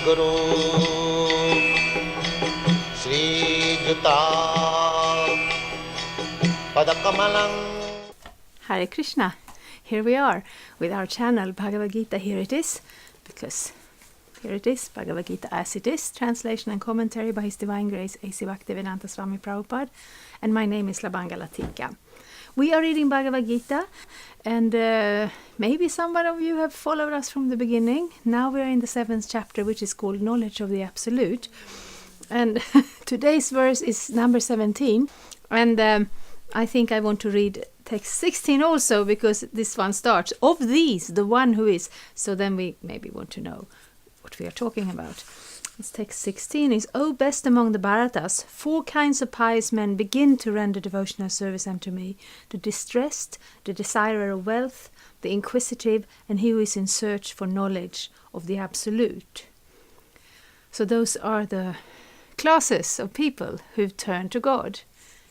Guru Sri Juta Padakamalang. Hare Krishna. Here we are with our channel Bhagavad-gita. Here it is, because here it is, Bhagavad-gita as it is, translation and commentary by His Divine Grace A.C. Bhaktivedanta Swami Prabhupada, and my name is Labanga Latika. We are reading Bhagavad-gita, and maybe some of you have followed us from the beginning. Now we are in the 7th chapter, which is called Knowledge of the Absolute. And today's verse is number 17, and I think I want to read text 16 also, because this one starts, of these, the one who is. So then we maybe want to know what we are talking about. This text 16 is, O best among the Bharatas, 4 kinds of pious men begin to render devotional service unto me: the distressed, the desirer of wealth, the inquisitive, and he who is in search for knowledge of the Absolute. So those are the classes of people who've turned to God,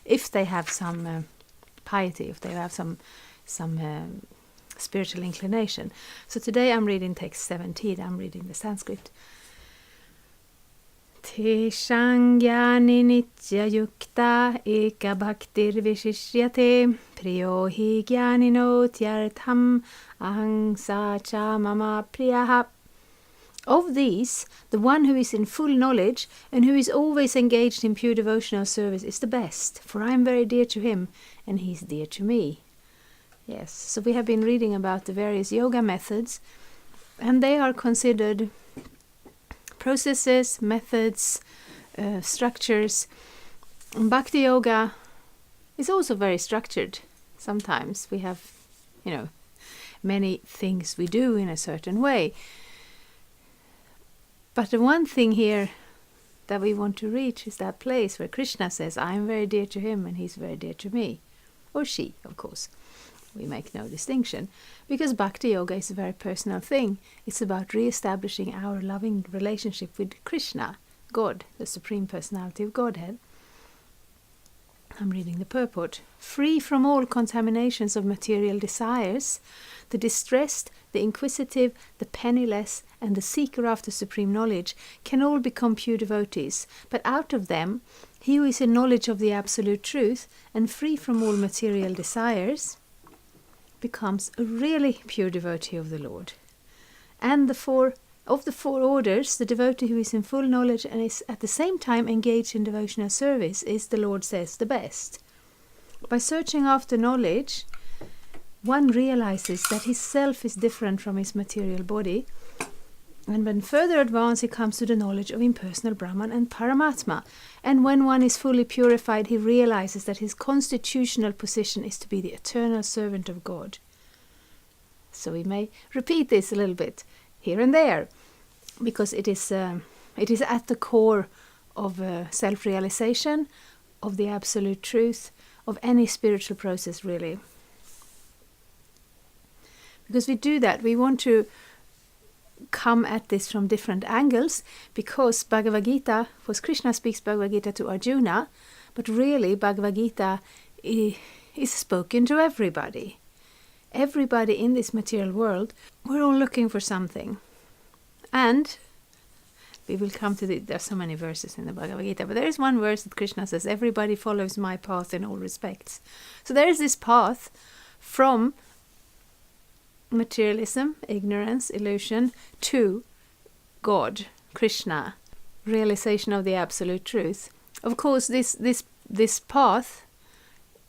if they have some piety, if they have some spiritual inclination. So today I'm reading text 17. I'm reading the Sanskrit. Teshang gyani nitya yukta eka bhaktir vishishyate priyo hi gyanino tyartham ahang sa cha mama priyaha. Of these, the one who is in full knowledge and who is always engaged in pure devotional service is the best, for I am very dear to him and he is dear to me. Yes, so we have been reading about the various yoga methods, and they are considered processes, methods, structures. And Bhakti yoga is also very structured. Sometimes we have, many things we do in a certain way. But the one thing here that we want to reach is that place where Krishna says, I am very dear to him and he's very dear to me. Or she, of course. We make no distinction. Because Bhakti Yoga is a very personal thing. It's about re-establishing our loving relationship with Krishna, God, the Supreme Personality of Godhead. I'm reading the purport. Free from all contaminations of material desires, the distressed, the inquisitive, the penniless, and the seeker after supreme knowledge can all become pure devotees, but out of them, he who is in knowledge of the absolute truth and free from all material desires becomes a really pure devotee of the Lord. And of the four orders, the devotee who is in full knowledge and is at the same time engaged in devotional service is, the Lord says, the best. By searching after knowledge, one realizes that his self is different from his material body, and when further advanced he comes to the knowledge of impersonal Brahman and Paramatma. And when one is fully purified, he realizes that his constitutional position is to be the eternal servant of God. So we may repeat this a little bit here and there, because it is at the core of self-realization, of the absolute truth, of any spiritual process, really. Because we do that, we want to come at this from different angles, because Bhagavad-gita, because Krishna speaks Bhagavad-gita to Arjuna, but really Bhagavad-gita is spoken to everybody. Everybody in this material world, we're all looking for something. And we will come to there are so many verses in the Bhagavad-gita, but there is one verse that Krishna says, everybody follows my path in all respects. So there is this path from materialism, ignorance, illusion, to God, Krishna, realization of the absolute truth. Of course, this path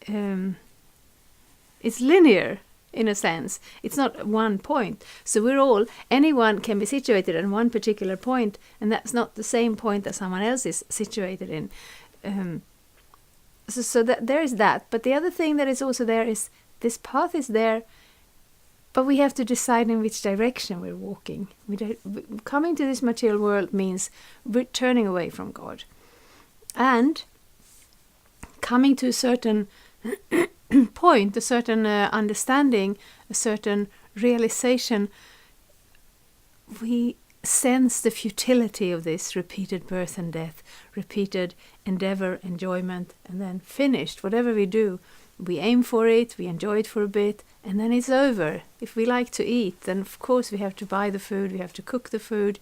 is linear in a sense. It's not one point. So anyone can be situated at one particular point, and that's not the same point that someone else is situated in. So that there is that. But the other thing that is also there is this path is there, but we have to decide in which direction we're walking. Coming to this material world means turning away from God. And coming to a certain point, a certain understanding, a certain realization, we sense the futility of this repeated birth and death, repeated endeavor, enjoyment, and then finished. Whatever we do, we aim for it, we enjoy it for a bit, and then it's over. If we like to eat, then of course we have to buy the food, we have to cook the food.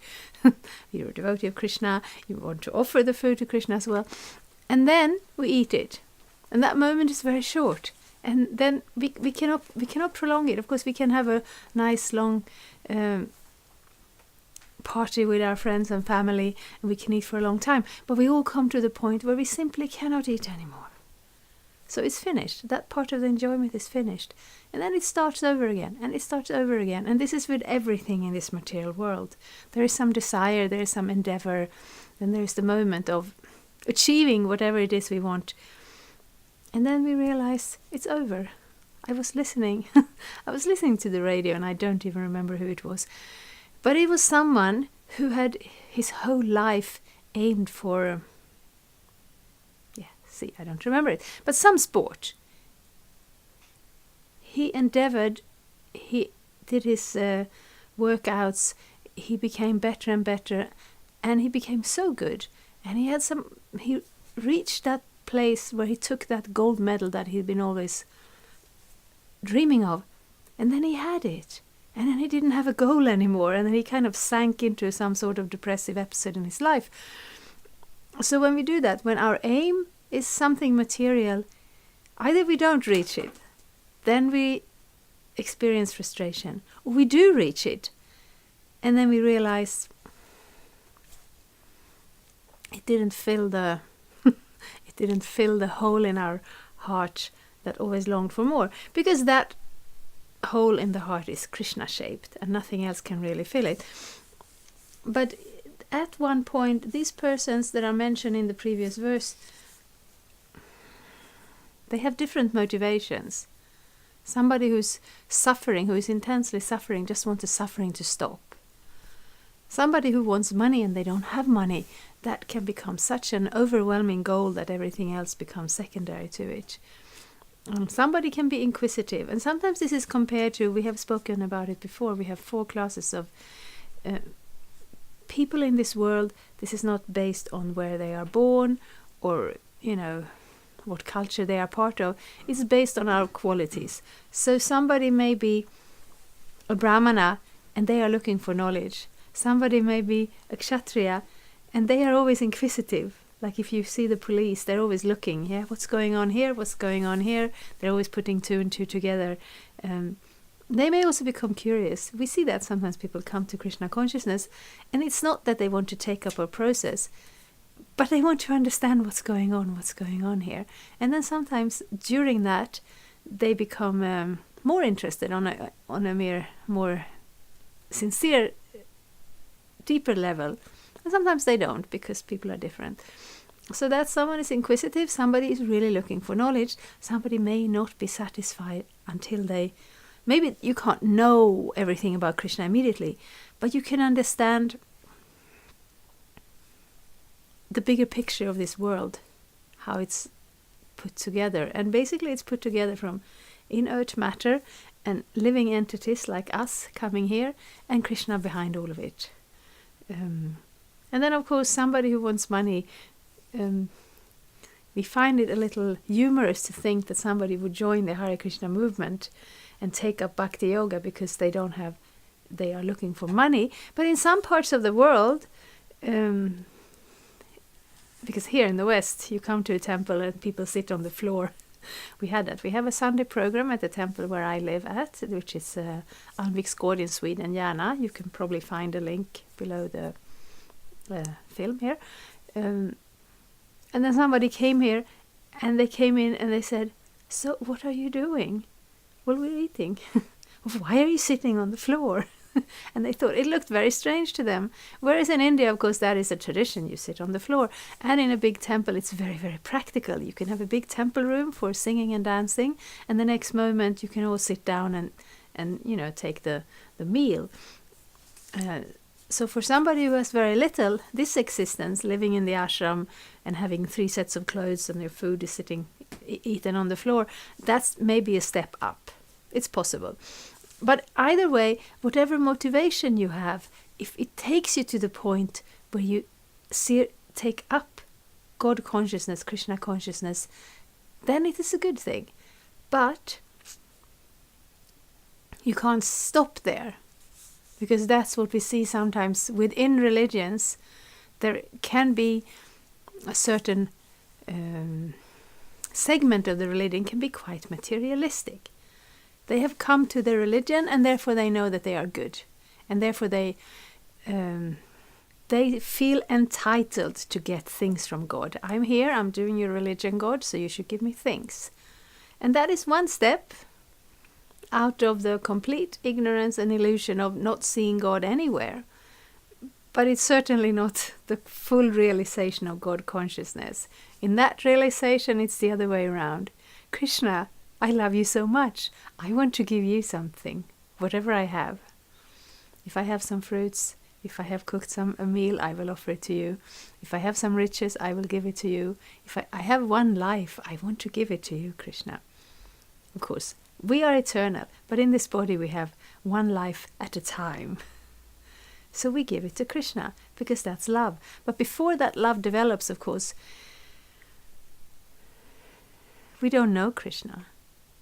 You're a devotee of Krishna, you want to offer the food to Krishna as well. And then we eat it. And that moment is very short. And then we cannot prolong it. Of course, we can have a nice long party with our friends and family, and we can eat for a long time. But we all come to the point where we simply cannot eat anymore. So it's finished. That part of the enjoyment is finished. And then it starts over again, and it starts over again. And this is with everything in this material world. There is some desire, there is some endeavor, then there is the moment of achieving whatever it is we want. And then we realize it's over. I was listening. I was listening to the radio, and I don't even remember who it was. But it was someone who had his whole life aimed for... I don't remember it. But some sport. He endeavored, he did his workouts, he became better and better, and he became so good. And he reached that place where he took that gold medal that he'd been always dreaming of. And then he had it. And then he didn't have a goal anymore. And then he kind of sank into some sort of depressive episode in his life. So when we do that, when our aim is something material, either we don't reach it, then we experience frustration, or we do reach it, and then we realize it didn't fill the hole in our heart that always longed for more, because that hole in the heart is Krishna shaped and nothing else can really fill it. But at one point, these persons that are mentioned in the previous verse, they have different motivations. Somebody who's suffering, who is intensely suffering, just wants the suffering to stop. Somebody who wants money and they don't have money, that can become such an overwhelming goal that everything else becomes secondary to it. Somebody can be inquisitive, and sometimes this is compared to, we have spoken about it before, we have 4 classes of people in this world. This is not based on where they are born or, what culture they are part of. It's based on our qualities. So somebody may be a Brahmana and they are looking for knowledge. Somebody may be a Kshatriya and they are always inquisitive. Like if you see the police, they're always looking, what's going on here, what's going on here. They're always putting 2 and 2 together. They may also become curious. We see that sometimes people come to Krishna consciousness, and it's not that they want to take up a process, but they want to understand what's going on here. And then sometimes during that, they become more interested on a more sincere, deeper level. And sometimes they don't, because people are different. So that someone is inquisitive, somebody is really looking for knowledge, somebody may not be satisfied until maybe you can't know everything about Krishna immediately, but you can understand the bigger picture of this world, how it's put together. And basically it's put together from inert matter and living entities like us coming here, and Krishna behind all of it. And then of course somebody who wants money, we find it a little humorous to think that somebody would join the Hare Krishna movement and take up bhakti yoga because they are looking for money. But in some parts of the world, because here in the West, you come to a temple and people sit on the floor. We had that. We have a Sunday program at the temple where I live at, which is Almviksgård in Sweden, Järna. You can probably find a link below the film here. And then somebody came here, and they came in and they said, "So what are you doing?" "Well, we're eating." "Why are you sitting on the floor?" And they thought it looked very strange to them. Whereas in India, of course, that is a tradition. You sit on the floor. And in a big temple, it's very, very practical. You can have a big temple room for singing and dancing. And the next moment, you can all sit down and take the meal. So for somebody who has very little, this existence, living in the ashram and having 3 sets of clothes and their food is eaten on the floor, that's maybe a step up. It's possible. But either way, whatever motivation you have, if it takes you to the point where you take up God consciousness, Krishna consciousness, then it is a good thing. But you can't stop there, because that's what we see sometimes within religions. There can be a certain segment of the religion can be quite materialistic. They have come to the religion, and therefore they know that they are good, and therefore they feel entitled to get things from God. I'm here, I'm doing your religion, God, so you should give me things. And that is one step out of the complete ignorance and illusion of not seeing God anywhere. But it's certainly not the full realization of God consciousness. In that realization, it's the other way around. Krishna, I love you so much. I want to give you something, whatever I have. If I have some fruits, if I have cooked a meal, I will offer it to you. If I have some riches, I will give it to you. If I have one life, I want to give it to you, Krishna. Of course, we are eternal, but in this body we have one life at a time. So we give it to Krishna, because that's love. But before that love develops, of course, we don't know Krishna.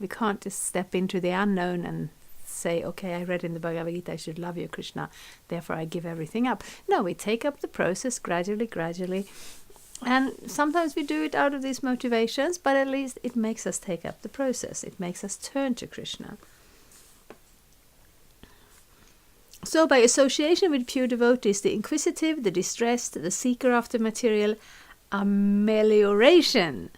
We can't just step into the unknown and say, okay, I read in the Bhagavad-gita, I should love you, Krishna, therefore I give everything up. No, we take up the process gradually. And sometimes we do it out of these motivations, but at least it makes us take up the process. It makes us turn to Krishna. So by association with pure devotees, the inquisitive, the distressed, the seeker after material amelioration,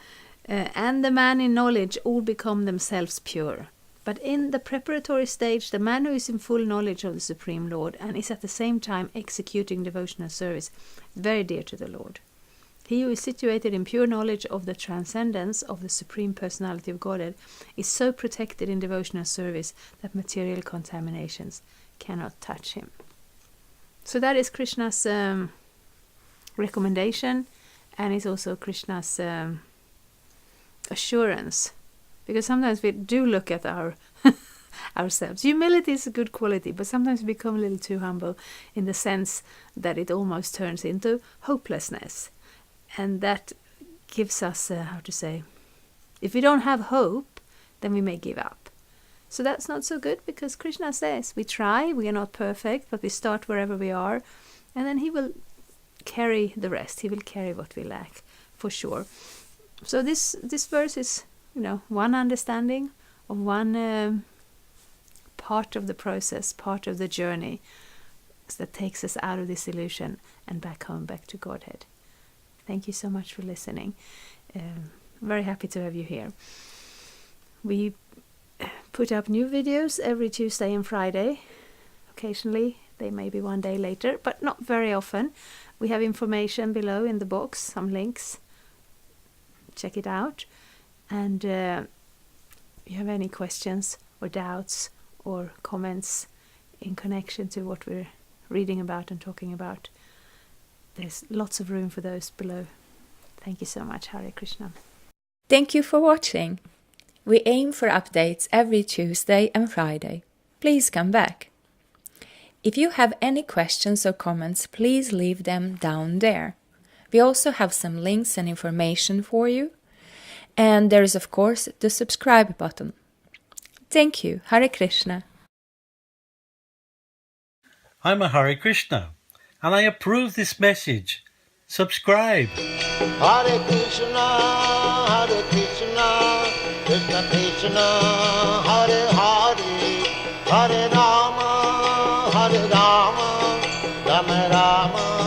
and the man in knowledge all become themselves pure. But in the preparatory stage, the man who is in full knowledge of the Supreme Lord and is at the same time executing devotional service is very dear to the Lord. He who is situated in pure knowledge of the transcendence of the Supreme Personality of Godhead is so protected in devotional service that material contaminations cannot touch him. So that is Krishna's recommendation, and it's also Krishna's assurance. Because sometimes we do look at ourselves. Humility is a good quality, but sometimes we become a little too humble in the sense that it almost turns into hopelessness. And that gives us, if we don't have hope, then we may give up. So that's not so good, because Krishna says we try, we are not perfect, but we start wherever we are, and then he will carry the rest. He will carry what we lack, for sure. So this verse is, one understanding of one part of the process, part of the journey that takes us out of this illusion and back home, back to Godhead. Thank you so much for listening. Very happy to have you here. We put up new videos every Tuesday and Friday. Occasionally, they may be one day later, but not very often. We have information below in the box, some links. Check it out. And if you have any questions or doubts or comments in connection to what we're reading about and talking about, there's lots of room for those below. Thank you so much. Hare Krishna. Thank you for watching. We aim for updates every Tuesday and Friday. Please come back. If you have any questions or comments, please leave them down there. We also have some links and information for you. And there is, of course, the subscribe button. Thank you. Hare Krishna. I'm a Hare Krishna, and I approve this message. Subscribe. Hare Krishna, Krishna Krishna, Hare Hare, Hare Rama, Rama Rama.